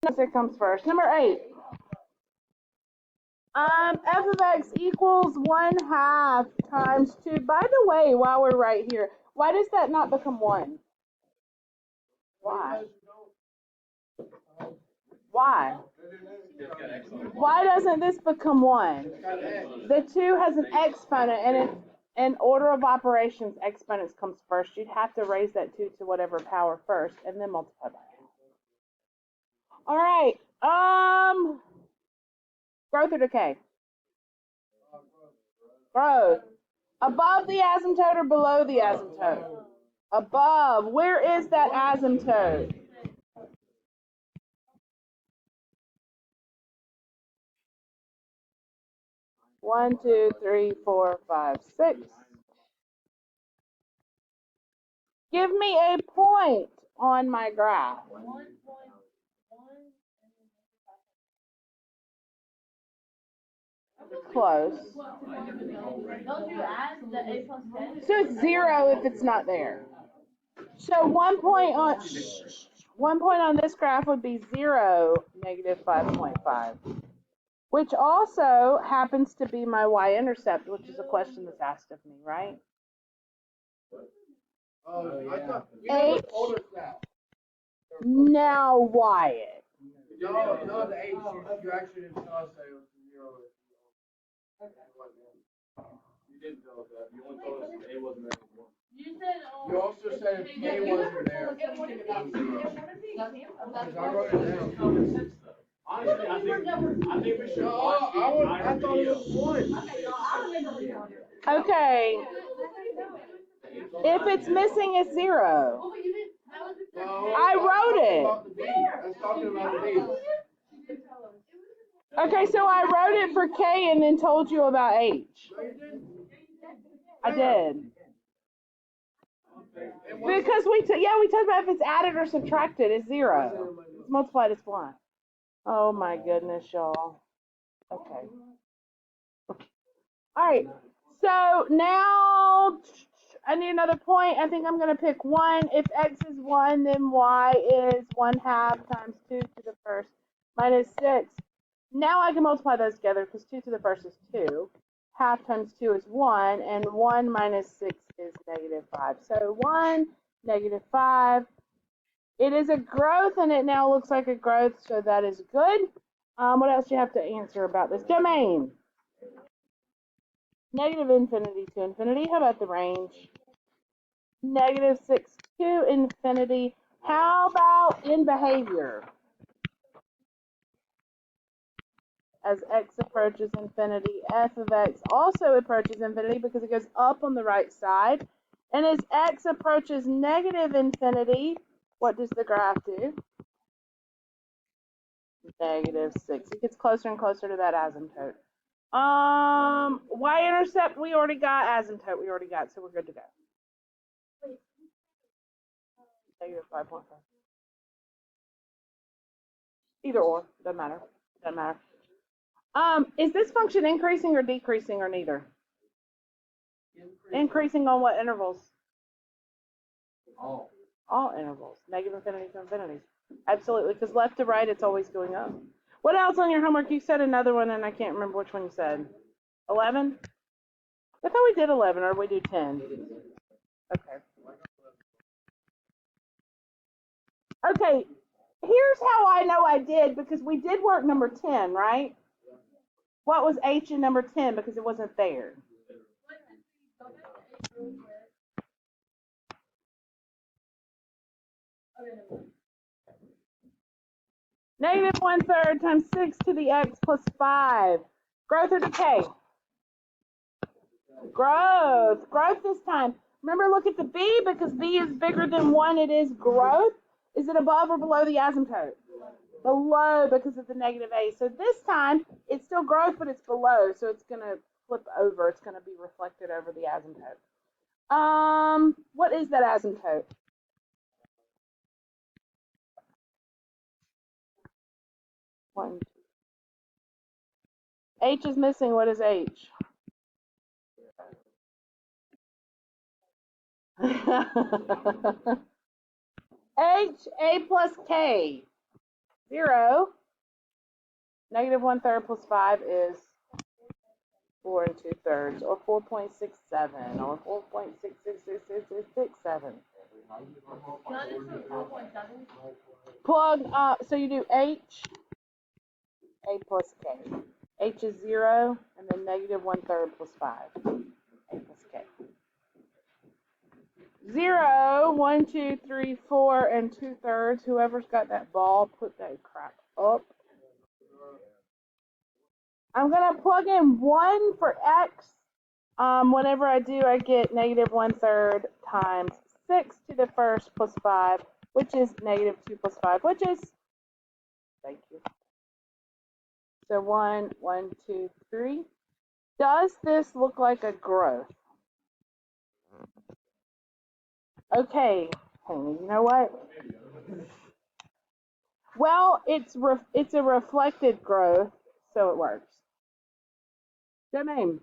It comes first. Number 8. F of x equals 1/2 times 2. By the way, while we're right here, why does that not become 1? Why? Why? Why doesn't this become 1? The 2 has an exponent, and in order of operations, exponents comes first. You'd have to raise that 2 to whatever power first, and then multiply by it. All right. Growth or decay? Growth. Above the asymptote or below the asymptote? Above. Where is that asymptote? One, two, three, four, five, 6. Give me a point on my graph. Close. So it's 0 if it's not there. So 1 point on this graph would be 0, -5.5, which also happens to be my y-intercept, which is a question that's asked of me, right? H. Now Wyatt. No, the H. You actually didn't tell us that it was 0. You didn't tell us that. You only told us A wasn't there before. You also said if A wasn't there. Because I wrote it down. Honestly, I think we should watch the entire video. Okay. If it's missing, it's 0. I wrote it. Let's talk about the B. Okay, so I wrote it for K and then told you about H. I did. Because we talked about if it's added or subtracted, it's 0. It's multiplied, it's 1. Oh my goodness, y'all. Okay. All right. So now I need another point. I think I'm going to pick 1. If x is 1, then y is 1/2 times 2 to the first minus 6. Now I can multiply those together because 2 to the first is 2. Half times 2 is 1, and 1 minus 6 is -5. So 1, -5. It is a growth, and it now looks like a growth, so that is good. What else do you have to answer about this domain? -infinity to infinity. How about the range? -6 to infinity. How about in behavior? As x approaches infinity, f of x also approaches infinity because it goes up on the right side. And as x approaches -infinity, what does the graph do? -6. It gets closer and closer to that asymptote. Y-intercept we already got, asymptote we already got, so we're good to go. -5.5. Either or, doesn't matter. Doesn't matter. Is this function increasing or decreasing or neither? Increasing on what intervals? All intervals. -infinity to infinity. Absolutely, because left to right, it's always going up. What else on your homework? You said another one, and I can't remember which one you said. 11? I thought we did 11, or we do 10. Okay. Okay, here's how I know I did, because we did work number 10, right? What was H in number 10? Because it wasn't there. -1/3 times 6 to the x plus 5. Growth or decay? Growth. Growth this time. Remember, look at the B, because B is bigger than 1. It is growth. Is it above or below the asymptote? Below, because of the -a. So this time, it's still growth, but it's below. So it's going to flip over. It's going to be reflected over the asymptote. What is that asymptote? One. H is missing. What is H? H, A plus K. 0. Negative 1/3 plus 5 is 4 2/3, or 4.67, or 4.666667. Plug, so you do H, A plus K. H is 0, and then negative 1/3 plus 5, A plus K. 0, 1, 2, 3, 4, and 2/3. Whoever's got that ball, put that crap up. I'm going to plug in 1 for X. Whenever I do, I get negative 1/3 times 6 to the first plus 5, which is negative 2 plus 5, which is, thank you. So 1, 1, 2, 3. Does this look like a growth? Okay, you know what? Well, it's a reflected growth, so it works. Domain.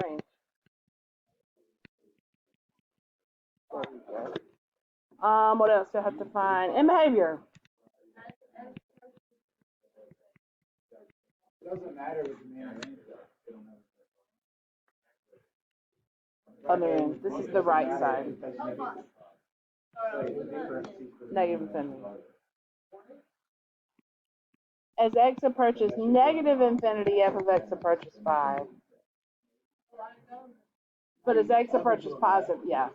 Range. There we go. What else do I have to find? And behavior. It doesn't matter with the main range. Other end. This is the right side. Negative infinity. As x approaches negative infinity, f of x approaches 5. But as x approaches positive, yeah.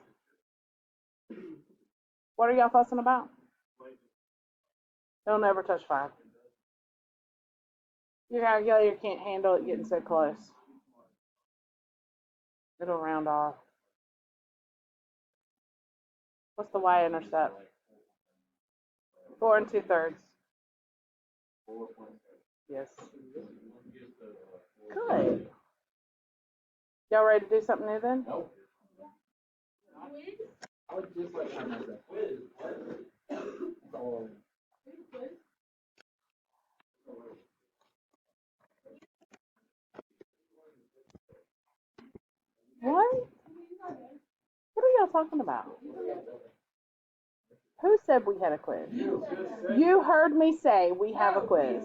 What are y'all fussing about? Don't ever touch 5. Your calculator can't handle it getting so close. It'll round off. What's the y-intercept? 4 2/3. Yes. Good. Y'all ready to do something new then? Nope. I would just like to have that quiz. What? What are y'all talking about? Who said we had a quiz? You heard me say we have a quiz.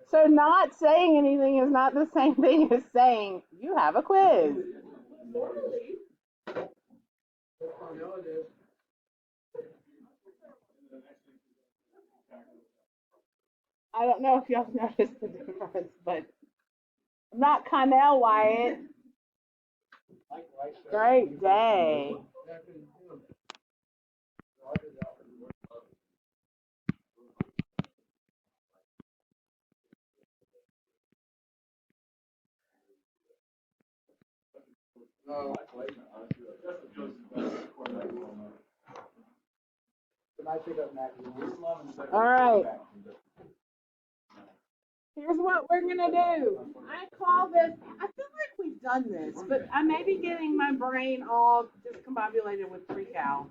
So not saying anything is not the same thing as saying you have a quiz. I don't know if y'all noticed the difference, but I'm not Connell Wyatt. Great day. No. All right. Here's what we're going to do. I call this, I feel like we've done this, but I may be getting my brain all discombobulated with pre-cal,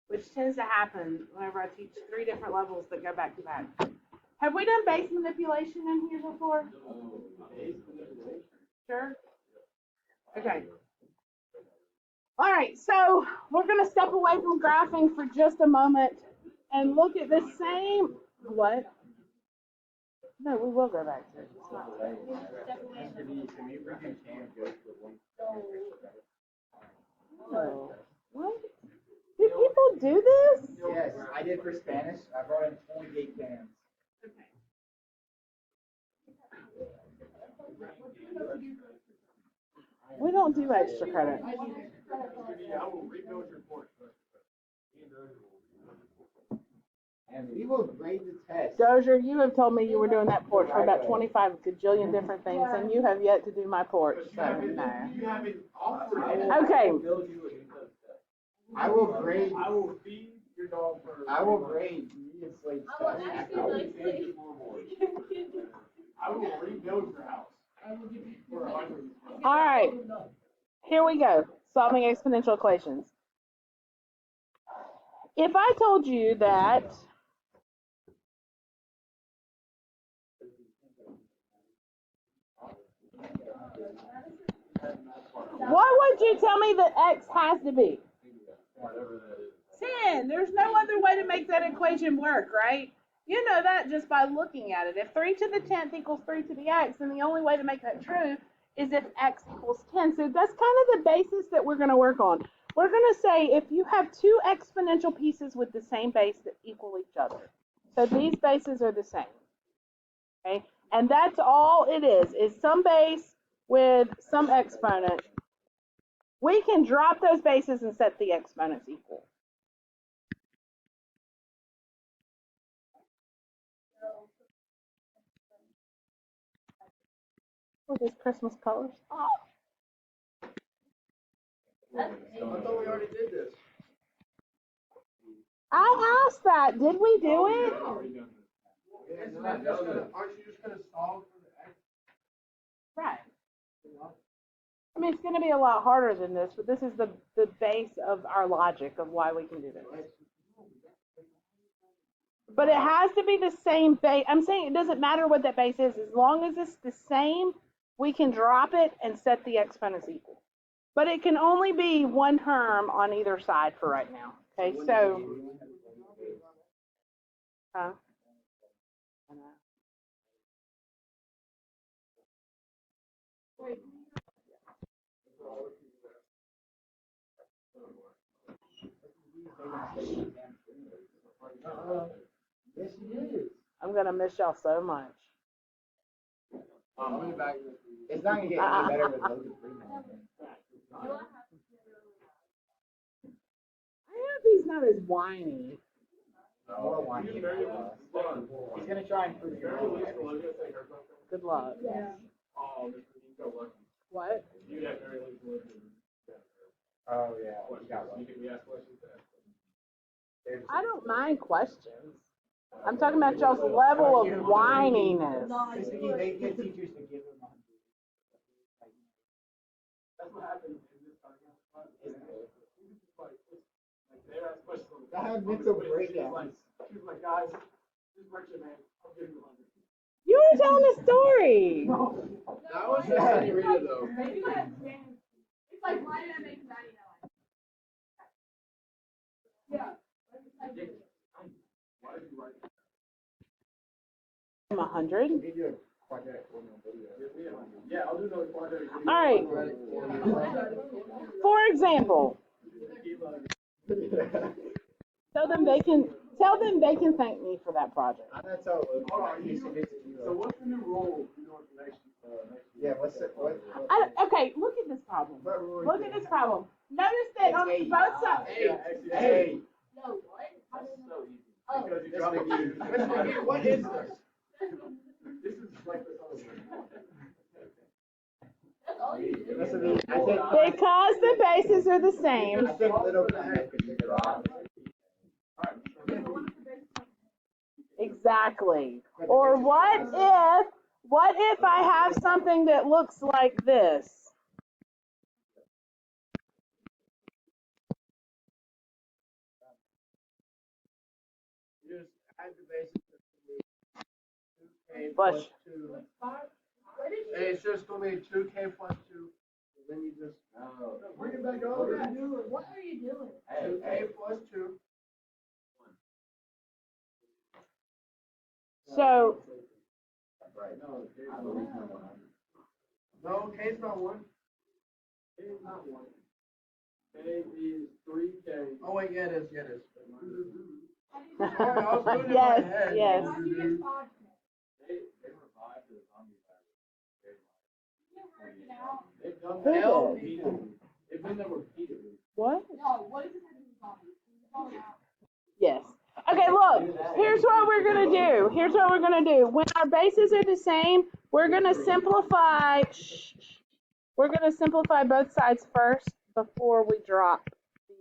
which tends to happen whenever I teach 3 different levels that go back to back. Have we done base manipulation in here before? Sure? Okay. All right, so we're going to step away from graphing for just a moment and look at the same, what? No, we will go back to it. It's not oh, what? Do people do this? Yes, I did for Spanish. I brought in 28 cans. Okay. We don't do extra credit. And we will grade the test. Dozier, you have told me you were doing that porch for about 25 gajillion different things, and you have yet to do my porch, so no. Okay. I will grade. I will feed your dog for. I will grade me and Slate's test. I will rebuild your house. All right. Here we go. Solving exponential equations. If I told you that What would you tell me that x has to be? 10. There's no other way to make that equation work, right? You know that just by looking at it. If 3 to the 10th equals 3 to the x, then the only way to make that true is if x equals 10. So that's kind of the basis that we're going to work on. We're going to say if you have two exponential pieces with the same base that equal each other. So these bases are the same. Okay? And that's all it is some base with some exponent. We can drop those bases and set the exponents equal. What are these Christmas colors? Oh. I thought we already did this. I asked that. Did we do it? Aren't you just gonna solve for the x? Right. I mean, it's going to be a lot harder than this, but this is the base of our logic of why we can do this. But it has to be the same base. I'm saying it doesn't matter what that base is. As long as it's the same, we can drop it and set the exponents equal. But it can only be one term on either side for right now. Okay, so. Huh? Yes, it is. I'm going to miss y'all so much. It's not going to get any better with loads of free I hope he's not as whiny. More whiny. He's going to try and prove you wrong. Good luck. Yeah. What? Oh, yeah. I don't mind questions. I'm talking about y'all's level of whininess. They get teachers to give them 100. That's what happened in this I have mental breakdowns. She's like, guys, this lecture, man, I'll give you 100. You were telling a story. No. That was just Senorita, though. It's like, why did I make Maddie know? Yeah. Why did you write that? I'm 100. Yeah, I'll do another quadratic. All right. For example, tell them they can thank me for that project. I'm going to tell Luke. So what's the new role you're doing for next Yeah, what's it? Okay, look at this problem. Look at this problem. Notice that on both sides. Hey. No, what? That's so easy. Oh. Because you dropped it. What is this? This is like this other one. That's all you do. Because the bases are the same. I think little kind of could figure it out. Exactly. Or what if I have something that looks like this? Just add the basis of 2k Bush. plus 2. And it's just going to be 2k plus 2. And then you just bring it back over. What are you doing? 2k plus 2. So No, k is not 1. K is not 1. K is 3K. Oh, wait, yeah, it is. Yeah, it is. yes, I was doing it in my yes. head. How do you get 5? They revived the zombie virus. They've done Who that did? repeatedly. They've been there repeatedly. What? No, what does it have to do with zombies? Yes. Okay, look, here's what we're going to do. Here's what we're going to do. When our bases are the same, we're going to simplify. We're going to simplify both sides first before we drop the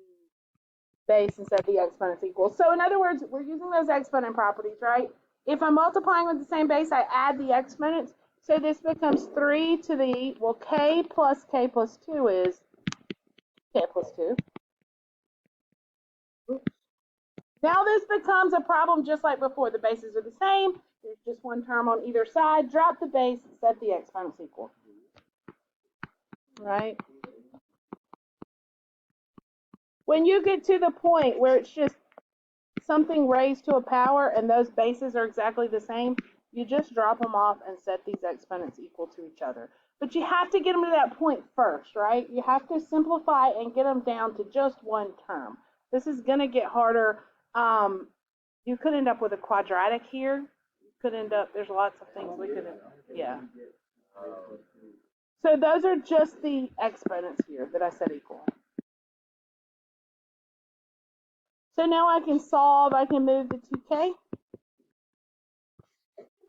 base and set the exponents equal. So in other words, we're using those exponent properties, right? If I'm multiplying with the same base, I add the exponents. So this becomes 3 to the, well, k plus 2 is k plus 2. Oops. Now this becomes a problem just like before. The bases are the same. There's just one term on either side. Drop the base, set the exponents equal. Right? When you get to the point where it's just something raised to a power and those bases are exactly the same, you just drop them off and set these exponents equal to each other. But you have to get them to that point first, right? You have to simplify and get them down to just one term. This is going to get harder. You could end up with a quadratic here. You could end up, there's lots of things we could, yeah. So those are just the exponents here that I set equal. So now I can solve, I can move the 2k.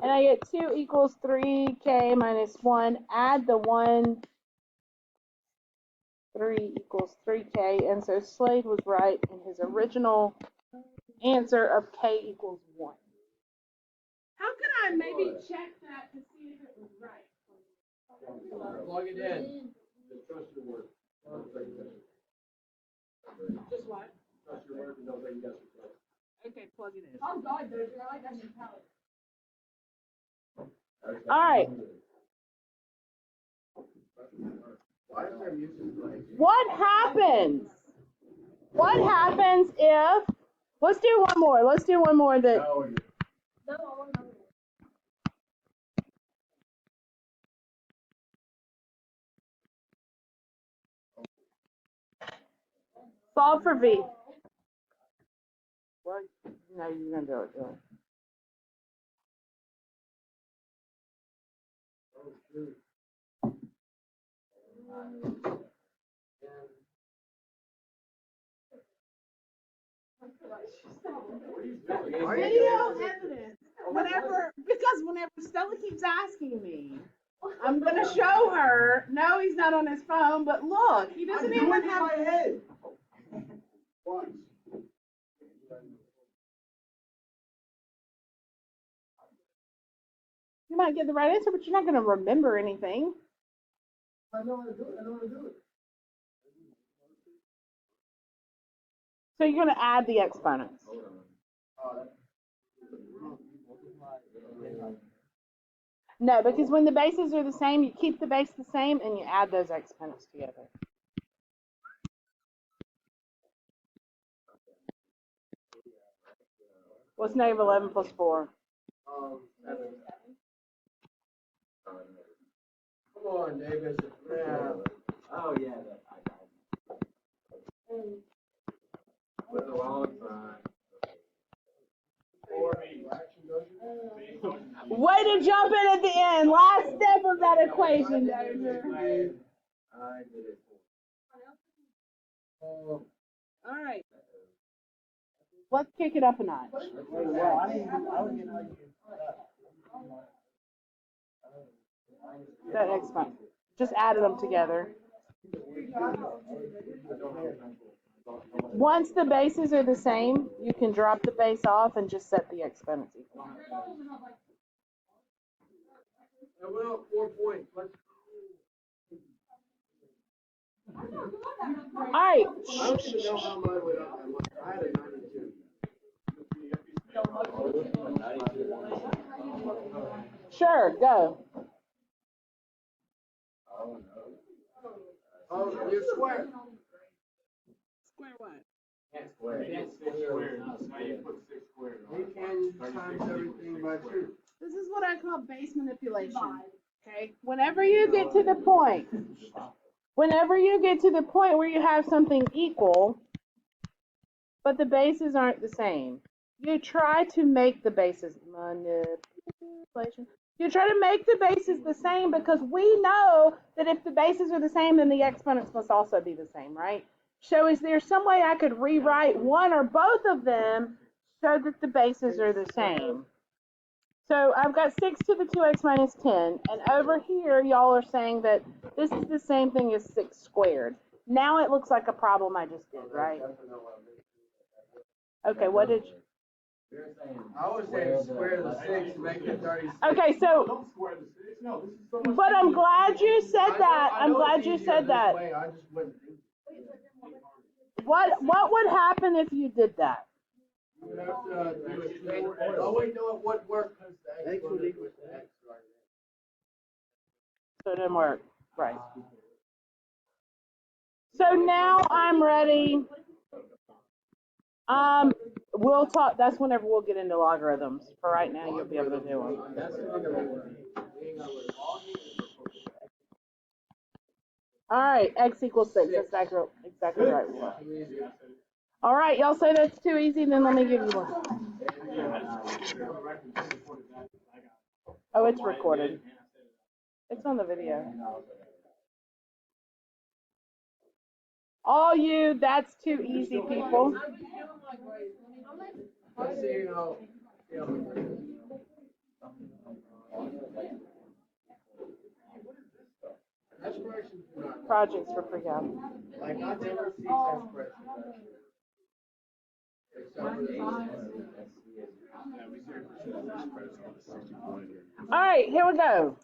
And I get 2 equals 3k minus 1. Add the 1, 3 equals 3k. And so Slade was right in his original answer of k equals 1. How can I maybe check that to see if it was right? Plug it in. Trust your word. Just what? Trust your word and know that you got your trust. Okay, plug it in. Oh God, there's I like that mentality. All right. Why is there music playing? What happens? What happens if, let's do one more. Let's do one more that, No, I want to know. solve for v. What? No, you're going to do it. Do it. Video evidence. Whenever Stella keeps asking me, I'm going to show her. No, he's not on his phone, but look, he doesn't even have. My head. Watch. You might get the right answer, but you're not going to remember anything. I know how to do it. I know how to do it. So you're going to add the exponents. No, because when the bases are the same, you keep the base the same and you add those exponents together. What's negative 11 plus 4? Come on, Davis. Yeah. Oh, yeah. With the wrong sign. Way to jump in at the end. Last step of that equation, David. I did it. All right. Let's kick it up a notch. That exponent. Just added them together. Once the bases are the same, you can drop the base off and just set the exponents equal. I went up 4 points. Let's. All right. I don't even know how mine went up that much. I had a 92. Sure, go. Oh, you're square. Square what? Square. You can times everything by 2. This is what I call base manipulation. Okay? Whenever you get to the point where you have something equal, but the bases aren't the same, you try to make the bases manipulation. You try to make the bases the same because we know that if the bases are the same, then the exponents must also be the same, right? So is there some way I could rewrite one or both of them so that the bases are the same? So I've got 6 to the 2x minus 10, and over here y'all are saying that this is the same thing as 6 squared. Now it looks like a problem I just did, right? Okay, what did you? I was saying square the 6 to make it 36. Okay, so, but I'm glad you said that. I'm glad you said that. I just wouldn't. What would happen if you did that? You would have to do it. Oh wait, no, it would work because the x would equal to x right So it didn't work. Right. So now I'm ready We'll talk. That's whenever we'll get into logarithms. For right now, you'll be able to do them. That's the one that we were. We ain't got with logging All right, x equals 6. That's exactly right. All right, y'all say that's too easy, then let me give you one. Oh, it's recorded. It's on the video. All you, that's too easy, people. Let's see how. Expressions do not. Projects for free out. Like I never see expressions. Except for the All right, here we go.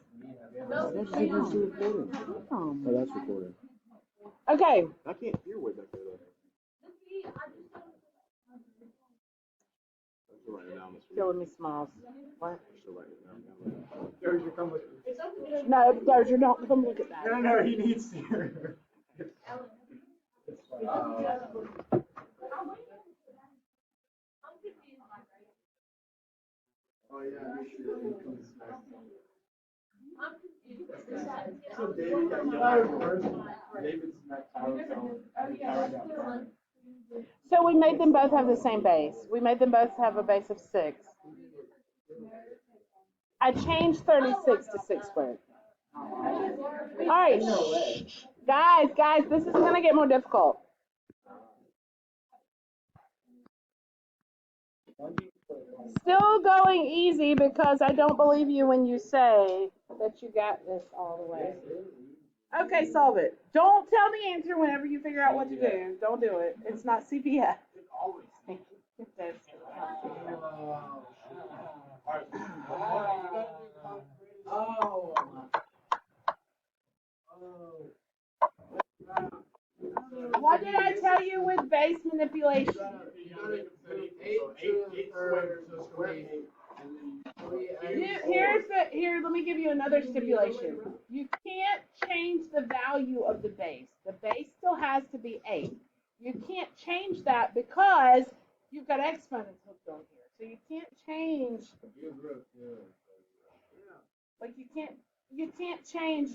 Oh, that's recording. Okay. I can't hear way back there though. Let's write it down this week. Killing me smiles. What? Just write it down. Dozier, come with me. No, Dozier, don't come look at that. No, he needs to. Oh yeah, you should. So David got yelled first. David smacked Tyler down. So we made them both have the same base. We made them both have a base of 6. I changed 36 to 6 squared. All right. Guys, this is going to get more difficult. Still going easy because I don't believe you when you say that you got this all the way. Okay, solve it. Don't tell the answer whenever you figure out what to do. Don't do it. It's not CPF. What did I tell you with base manipulation? Here, let me give you another stipulation. You can't change the value of the base. The base still has to be 8. You can't change that because you've got exponents hooked on here. So you can't change. Like you can't change.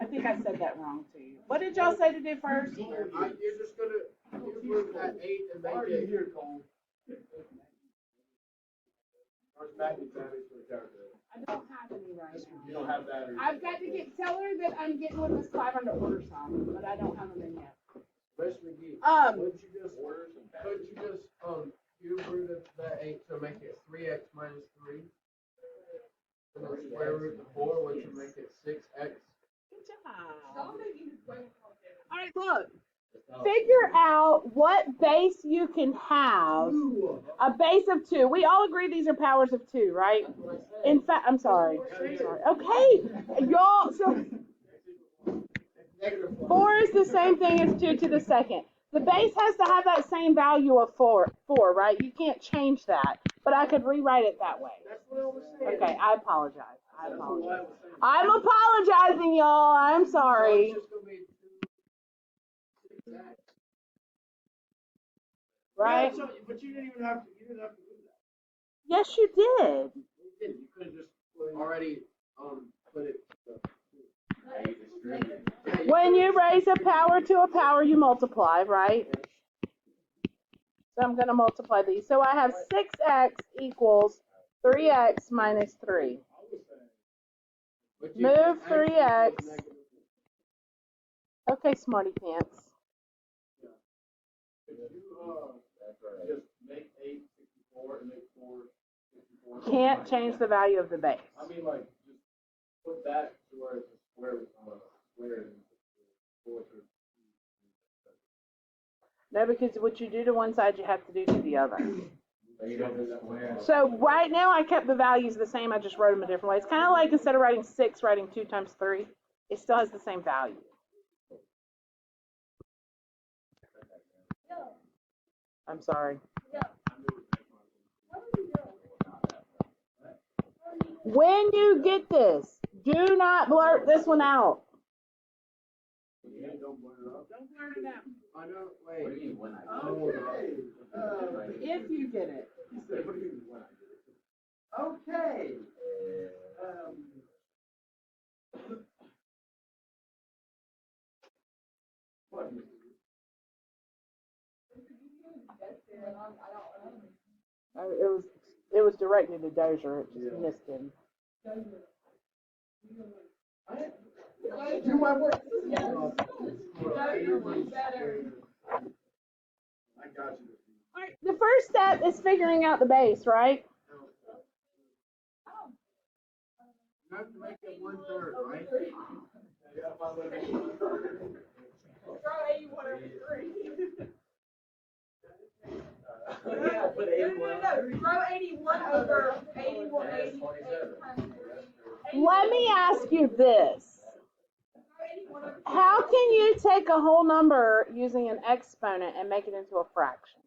I think I said that wrong to you. What did y'all say to do first? You're just gonna use that 8 and make it here, Cole. I don't have any right now. You don't have batteries. I've got to tell her that I'm getting with this 500 order some, but I don't have them in yet. Miss McGee, could you just cube root of that 8 to make it 3x minus 3? And the square root of 4, which would make it 6x. Good job. All right, look. Figure out what base you can have. A base of 2. We all agree these are powers of 2, right? In fact, I'm sorry. Okay, y'all. So 4 is the same thing as 2 to the second. The base has to have that same value of 4, right? You can't change that. But I could rewrite it that way. Okay, I apologize. I'm apologizing, y'all. I'm sorry. Right? Yeah, but you didn't have to do that. Yes, you did. You didn't. You could have just already put it. When you raise a power to a power, you multiply, right? So I'm going to multiply these. So I have 6x equals 3x minus 3. Move 3x. Okay, smarty pants. Just make 8 64 and make 4 64. Can't change the value of the base. I mean, like, just put that to where it's a square and 4 to. No, because what you do to one side, you have to do to the other. So right now, I kept the values the same. I just wrote them a different way. It's kind of like instead of writing 6, writing 2 times 3. It still has the same value. I'm sorry. When you get this, do not blurt this one out. Don't blurt it out. I know. Wait. What do you mean when I do Okay. If you get it. He said, what do you mean when I do it? Okay. What? It was directed to Dozier. It just missed him. Do my work. I got you. All right, the first step is figuring out the base, right? You have to make it 1/3, right? Yeah, put 81. Throw 81 over 81. Let me ask you this. How can you take a whole number using an exponent and make it into a fraction?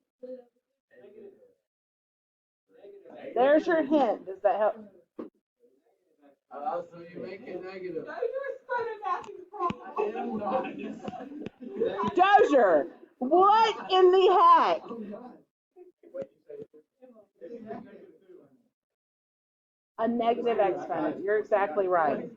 There's your hint. Does that help? So you make it negative. Dozier, what in the heck? A negative exponent. You're exactly right.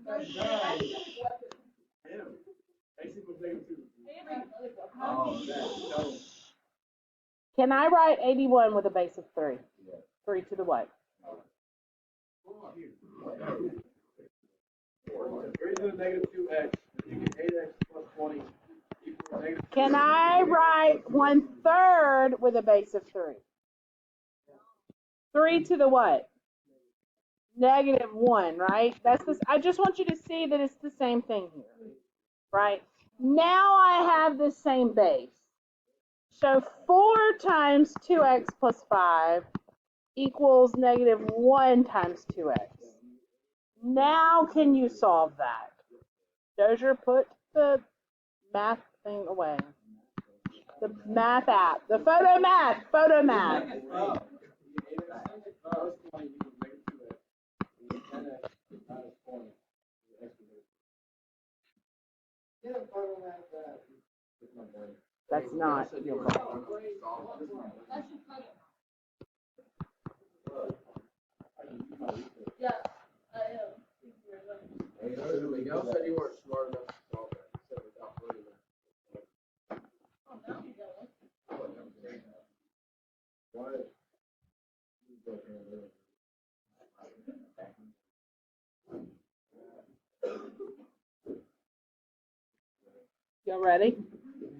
Can I write 81 with a base of 3? 3 to the what? 3 to the negative 2x. You get 8x plus 20 equals negative. Can I write 1/3 with a base of 3? 3 to the what? Negative 1, right? That's this. I just want you to see that it's the same thing here, right? Now I have the same base. So 4 times 2x plus 5 equals negative 1 times 2x. Now can you solve that? Dozier, put the math thing away. The math app. The photo math. Photo math. That's not your problem. Miguel said you weren't smart enough to solve that. He said without learning that. Y'all ready?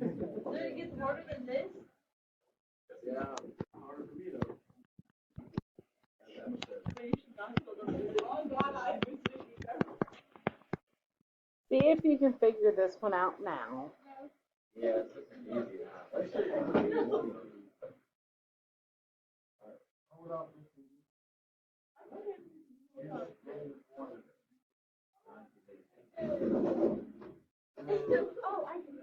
It gets harder than this? Yeah. Harder for me though. See if you can figure this one out now. Yeah, it's easy Hold on. Oh, I can.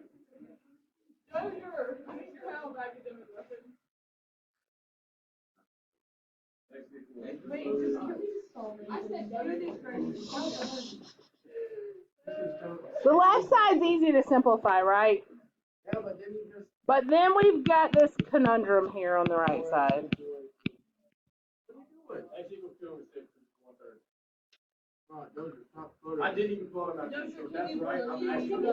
Dozier, I need your help academic lesson. Wait, can we just solve it? I said do these fractions. The left side's easy to simplify, right? Yeah, but then you just. But then we've got this conundrum here on the right side. X equals 2 over 6 is 1/3. Right, those are top photos. I didn't even thought about this, so that's right. I'm actually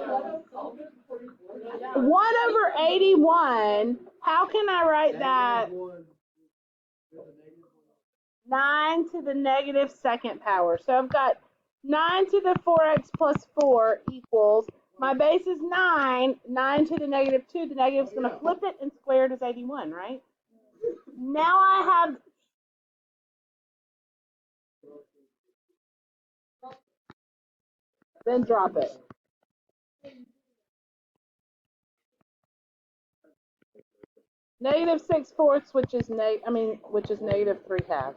1 over 81, how can I write that? 9 to the negative second power. So I've got 9 to the 4x plus 4 equals, my base is 9, 9 to the negative 2, the negative's going to flip it and square it as 81, right? Now I have, then drop it. Negative 6/4, which is negative 3/2.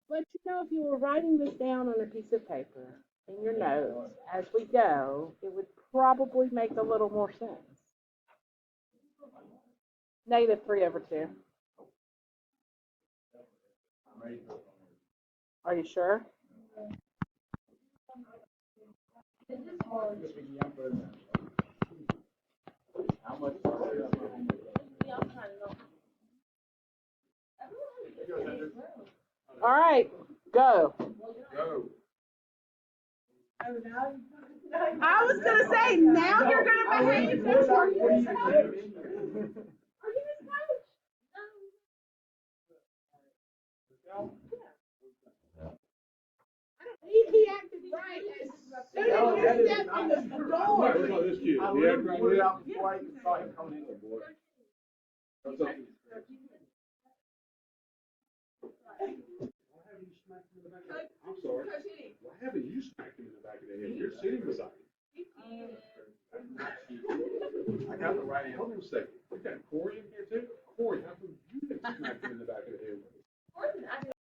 But you know, if you were writing this down on a piece of paper in your notes as we go, it would probably make a little more sense. Negative 3 over 2. Are you sure? How much? All right, go. Go. I was gonna say now you're gonna behave. That's what you're saying. He acted right as soon as he stepped in the door. I literally put it out before I even saw him coming in the board.